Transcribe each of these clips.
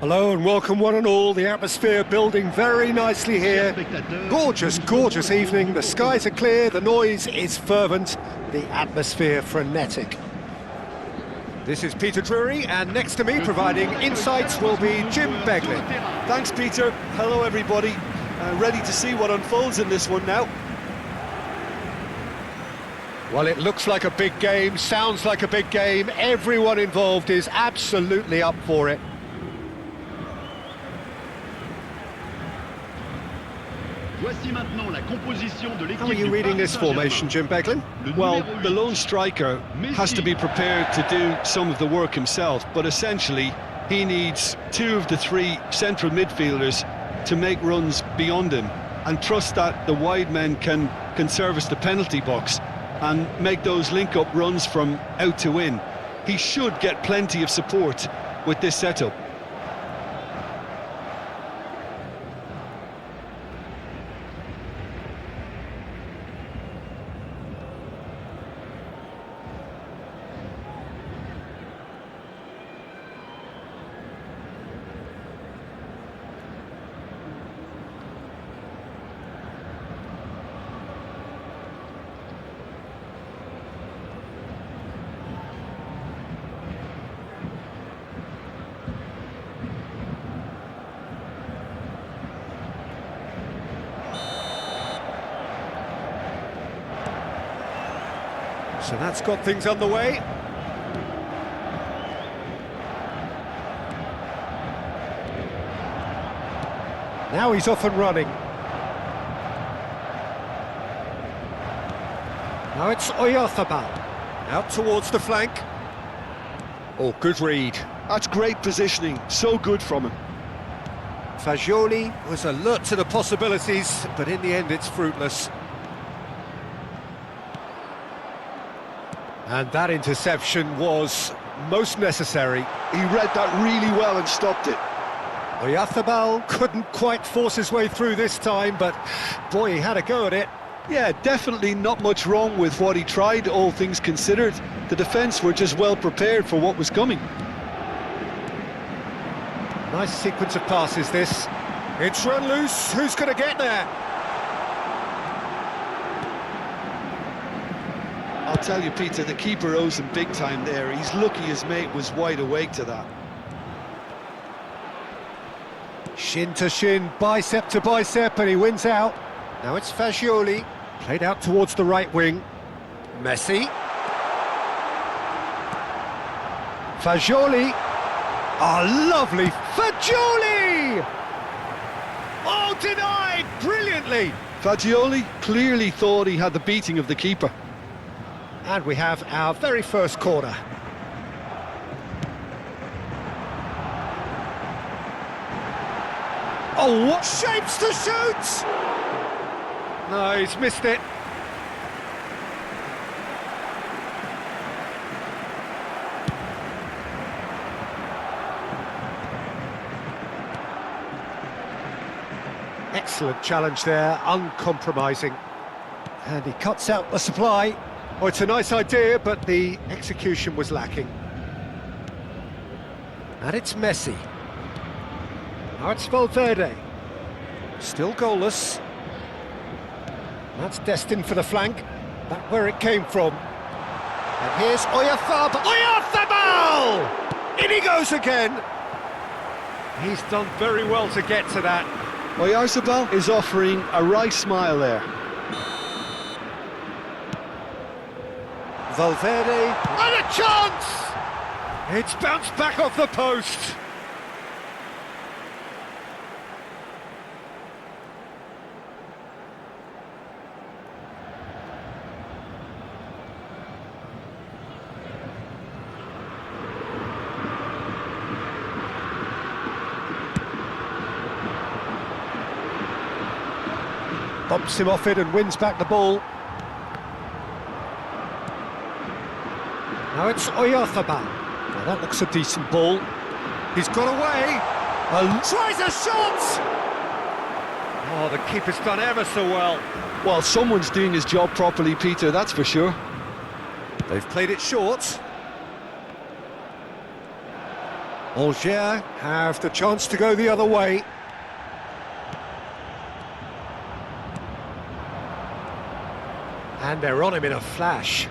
Hello and welcome one and all. The atmosphere building very nicely here. Gorgeous, gorgeous evening. The skies are clear, the noise is fervent, the atmosphere frenetic. This is Peter Drury, and next to me providing insights will be Jim Beglin. Thanks, Peter. Hello, everybody. Ready to see what unfolds in this one now. Well, it looks like a big game, sounds like a big game. Everyone involved is absolutely up for it. How are you reading this formation, Jim Beglin? Well, the lone striker has to be prepared to do some of the work himself, but essentially he needs two of the three central midfielders to make runs beyond him and trust that the wide men can service the penalty box and make those link-up runs from out to in. He should get plenty of support with this setup. So that's got things underway. Now he's off and running. Now it's Oyarzabal. Out towards the flank. Oh, good read. That's great positioning, so good from him. Fagioli was alert to the possibilities, but in the end it's fruitless. And that interception was most necessary. He read that really well and stopped it. Oyarzabal couldn't quite force his way through this time, but boy, he had a go at it. Yeah, definitely not much wrong with what he tried, all things considered. The defence were just well prepared for what was coming. Nice sequence of passes, this. It's run loose. Who's going to get there? I'll tell you, Peter, the keeper owes him big time there. He's lucky his mate was wide awake to that. Shin to shin, bicep to bicep, and he wins out. Now it's Fagioli, played out towards the right wing. Messi. Fagioli. Oh, lovely Fagioli! Oh, denied brilliantly! Fagioli clearly thought he had the beating of the keeper. And we have our very first corner. Oh, what shapes to shoot! No, he's missed it. Excellent challenge there, uncompromising. And he cuts out the supply. Oh, it's a nice idea, but the execution was lacking. And it's Messi. Now it's Valverde. Still goalless. That's destined for the flank. Back where it came from. And here's Oyarzabal. Oyarzabal! In he goes again. He's done very well to get to that. Oyarzabal is offering a right smile there. Valverde, and a chance! It's bounced back off the post. Bumps him off it and wins back the ball. Now it's Oyarzabal. Now that looks a decent ball. He's got away. Tries a shot! Oh, the keeper's done ever so well. Well, someone's doing his job properly, Peter, that's for sure. They've played it short. Angers have the chance to go the other way. And they're on him in a flash.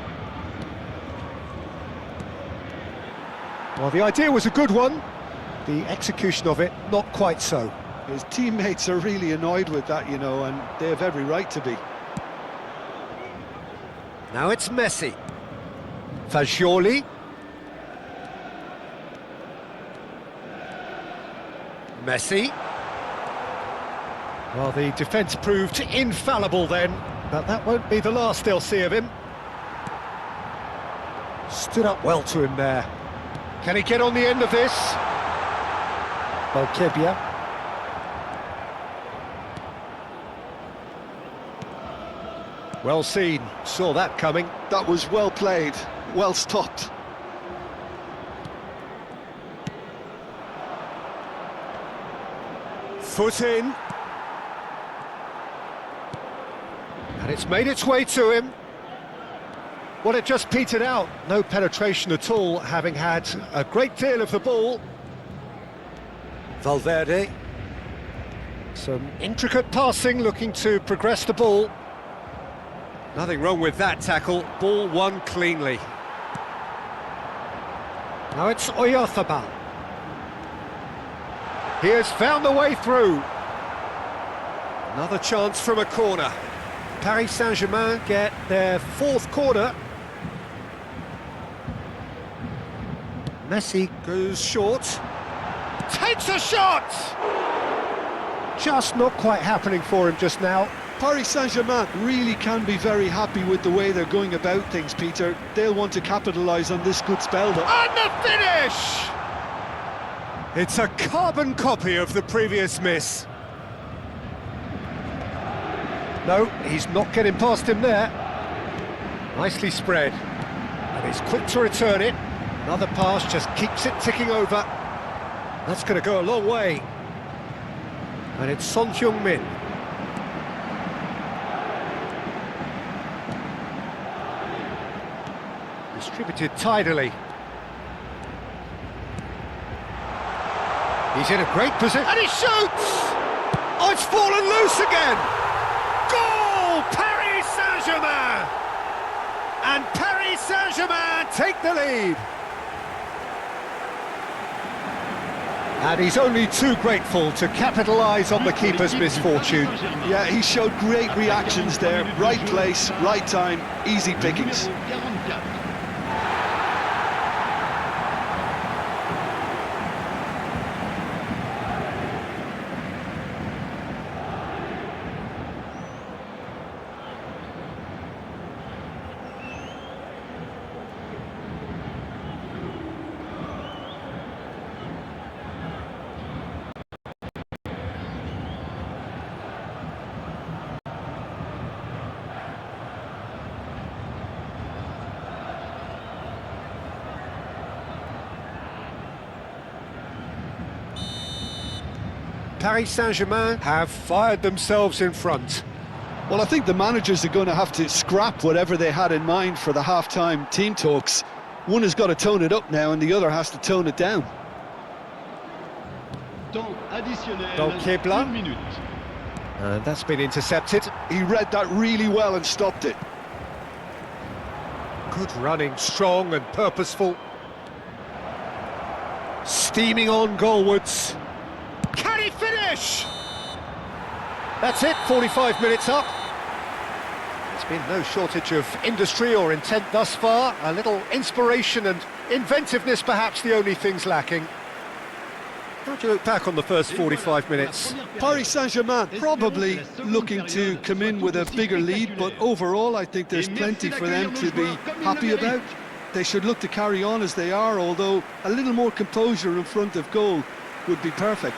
Well, the idea was a good one. The execution of it, not quite so. His teammates are really annoyed with that, you know, and they have every right to be. Now it's Messi. Fagioli. Messi. Well, the defence proved infallible then, but that won't be the last they'll see of him. Stood up well to him there. Can he get on the end of this? Valkebia. Well seen, saw that coming. That was well played, well stopped. Foot in. And it's made its way to him. Well, it just petered out. No penetration at all, having had a great deal of the ball. Valverde. Some intricate passing, looking to progress the ball. Nothing wrong with that tackle. Ball won cleanly. Now it's Oyarzabal. He has found the way through. Another chance from a corner. Paris Saint-Germain get their fourth corner. Messi goes short. Takes a shot! Just not quite happening for him just now. Paris Saint-Germain really can be very happy with the way they're going about things, Peter. They'll want to capitalise on this good spell, though. And the finish! It's a carbon copy of the previous miss. No, he's not getting past him there. Nicely spread. And he's quick to return it. Another pass just keeps it ticking over. That's going to go a long way. And it's Son Heung-min. Distributed tidily. He's in a great position, and he shoots! Oh, it's fallen loose again! Goal! Paris Saint-Germain! And Paris Saint-Germain take the lead. And he's only too grateful to capitalise on the keeper's misfortune. Yeah, he showed great reactions there. Right place, right time, easy pickings. Paris Saint-Germain have fired themselves in front. Well, I think the managers are going to have to scrap whatever they had in mind for the half-time team talks. One has got to tone it up now and the other has to tone it down. Valkebia. And that's been intercepted. He read that really well and stopped it. Good running, strong and purposeful. Steaming on goalwards. Can he finish? That's it, 45 minutes up. There's been no shortage of industry or intent thus far. A little inspiration and inventiveness, perhaps the only things lacking. How do you look back on the first 45 minutes? Paris Saint-Germain probably looking to come in with a bigger lead, but overall I think there's plenty for them to be happy about. They should look to carry on as they are, although a little more composure in front of goal would be perfect.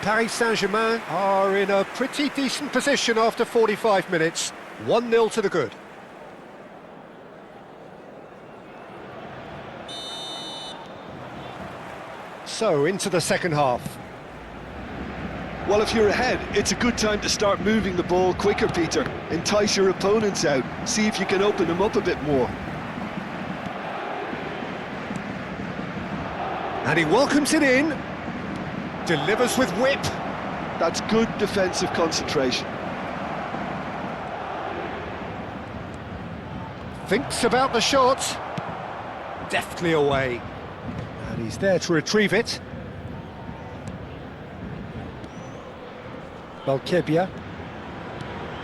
Paris Saint-Germain are in a pretty decent position after 45 minutes. 1-0 to the good. So, into the second half. Well, if you're ahead, it's a good time to start moving the ball quicker, Peter. Entice your opponents out. See if you can open them up a bit more. And he welcomes it in. Delivers with whip. That's good defensive concentration. Thinks about the shot. Deftly away. And he's there to retrieve it. Balkebia.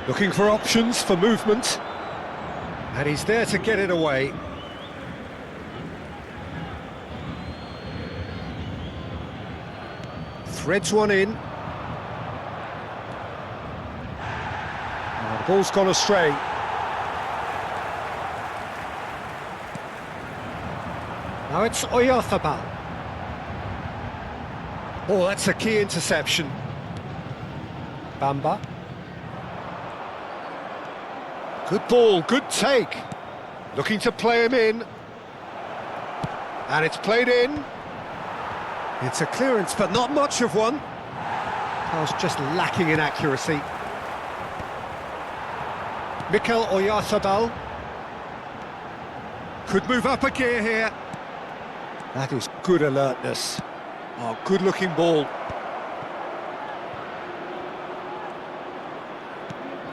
Looking for options for movement. And he's there to get it away. Threads one in. The ball's gone astray. Now it's Oyarzabal. Oh, that's a key interception. Bamba. Good ball, good take. Looking to play him in. And it's played in. It's a clearance, but not much of one. Pass just lacking in accuracy. Mikel Oyarzabal. Could move up a gear here. That is good alertness. Oh, good-looking ball.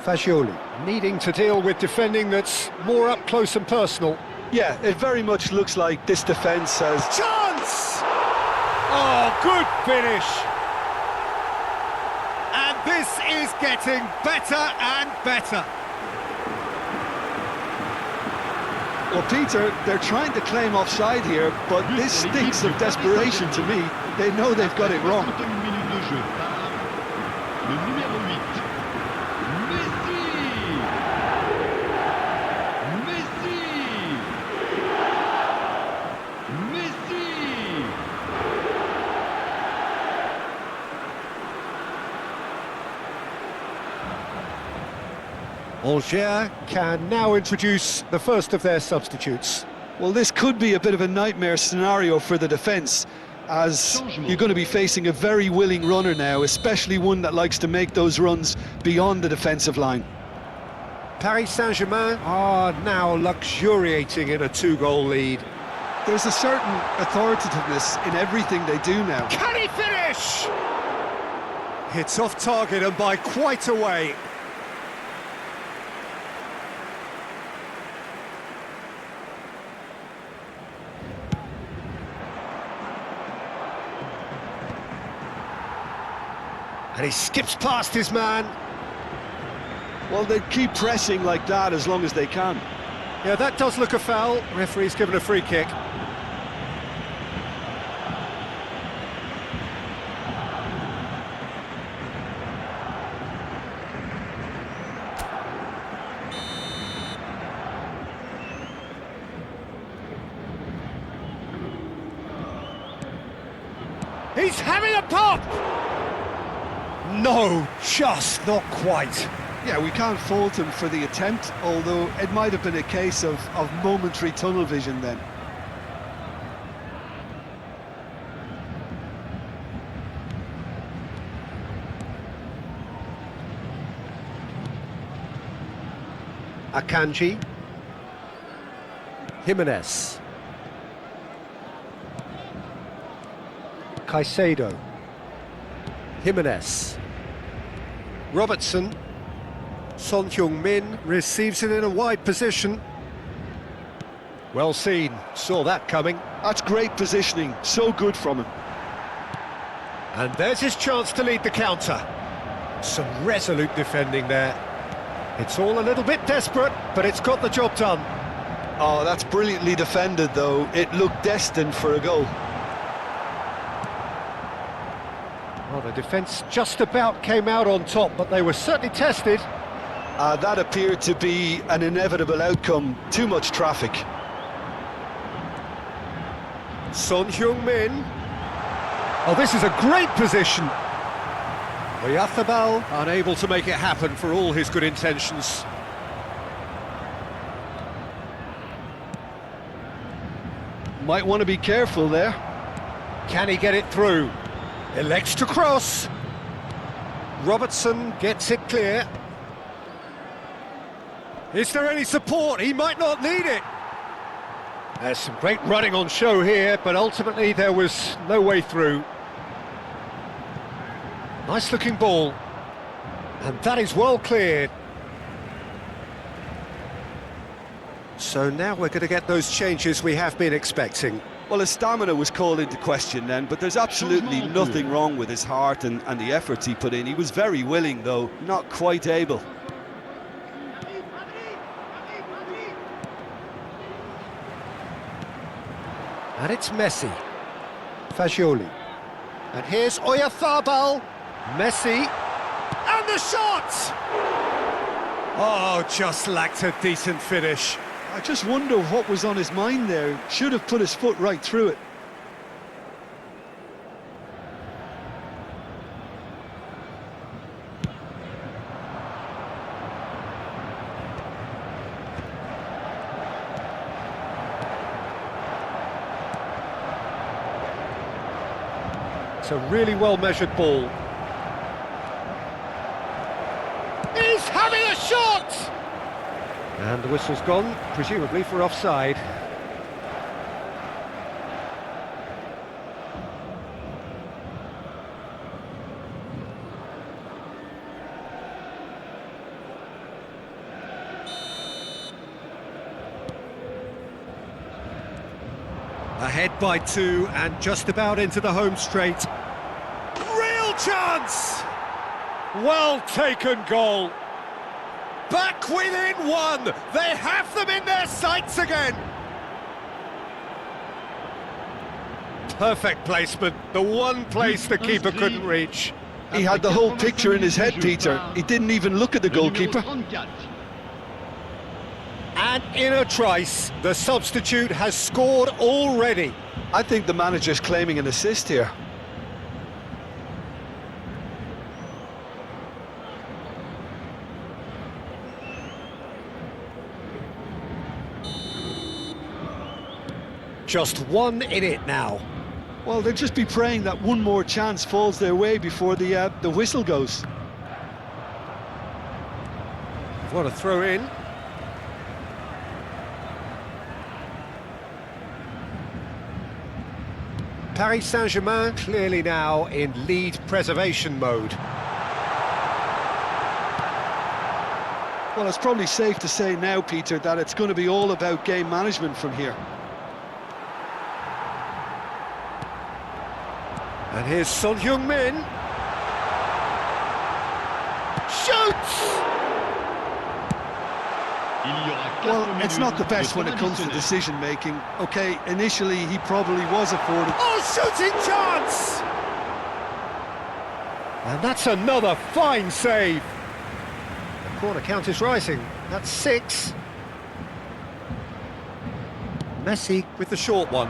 Fagioli needing to deal with defending that's more up close and personal. Yeah, it very much looks like this defence has... Chance! Oh, good finish! And this is getting better and better. Well, Peter, they're trying to claim offside here, but this stinks of desperation to me. They know they've got it wrong. Angers can now introduce the first of their substitutes. Well, this could be a bit of a nightmare scenario for the defence, as you're going to be facing a very willing runner now, especially one that likes to make those runs beyond the defensive line. Paris Saint-Germain are now luxuriating in a two-goal lead. There's a certain authoritativeness in everything they do now. Can he finish? It's off target and by quite a way. And he skips past his man. Well, they keep pressing like that as long as they can. Yeah, that does look a foul. Referee's given a free kick. He's having a pop! No, just not quite. Yeah, we can't fault him for the attempt, although it might have been a case of momentary tunnel vision then. Akanji. Jimenez. Caicedo. Jimenez. Robertson. Son Heung-min receives it in a wide position. Well seen, saw that coming. That's great positioning, so good from him. And there's his chance to lead the counter. Some resolute defending there. It's all a little bit desperate, but it's got the job done. Oh, that's brilliantly defended, though. It looked destined for a goal. Well, the defence just about came out on top, but they were certainly tested. That appeared to be an inevitable outcome. Too much traffic. Son Heung-min. Oh, this is a great position. Oyarzabal unable to make it happen for all his good intentions. Might want to be careful there. Can he get it through? Elects to cross. Robertson gets it clear. Is there any support? He might not need it. There's some great running on show here, but ultimately there was no way through. Nice looking ball. And that is well cleared. So now we're going to get those changes we have been expecting. Well, his stamina was called into question then, but there's absolutely nothing wrong with his heart and the efforts he put in. He was very willing, though, not quite able. And it's Messi. Fagioli. And here's Oyarzabal. Messi. And the shot! Oh, just lacked a decent finish. I just wonder what was on his mind there. Should have put his foot right through it. It's a really well-measured ball. He's having a shot! And the whistle's gone, presumably for offside. Ahead by 2 and just about into the home straight. Real chance! Well taken goal. Back within 1. They have them in their sights again. Perfect placement. The one place the keeper couldn't reach. He had the whole picture in his head, Peter. He didn't even look at the goalkeeper. And in a trice, the substitute has scored already. I think the manager's claiming an assist here. Just 1 in it now. Well, they'll just be praying that one more chance falls their way before the whistle goes. What a throw in. Paris Saint-Germain clearly now in lead preservation mode. Well, it's probably safe to say now, Peter, that it's going to be all about game management from here. And here's Son Heung-min. Shoots! Well, it's not the best when it comes to decision-making. OK, initially he probably was afforded... Oh, shooting chance! And that's another fine save. The corner count is rising. That's 6. Messi with the short one.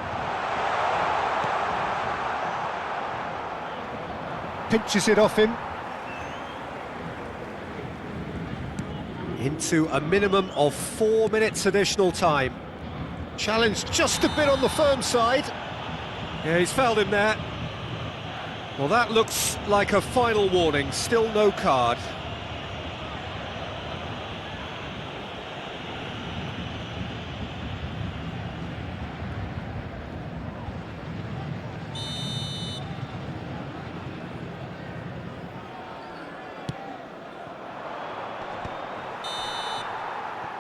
Pinches it off him. Into a minimum of 4 minutes additional time. Challenge just a bit on the firm side. Yeah, he's fouled him there. Well, that looks like a final warning. Still no card.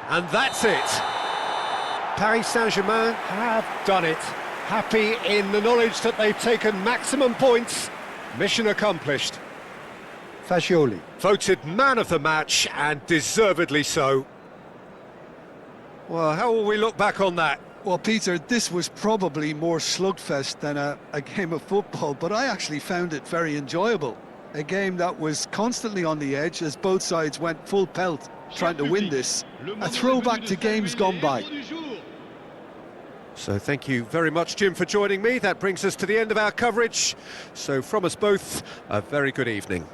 And that's it. Paris Saint-Germain have done it. Happy in the knowledge that they've taken maximum points. Mission accomplished. Fagioli voted man of the match, and deservedly so. Well, how will we look back on that? Well, Peter, this was probably more slugfest than a game of football, but I actually found it very enjoyable. A game that was constantly on the edge as both sides went full pelt trying to win this. A throwback to games gone by. So thank you very much, Jim, for joining me. That brings us to the end of our coverage. So from us both, a very good evening.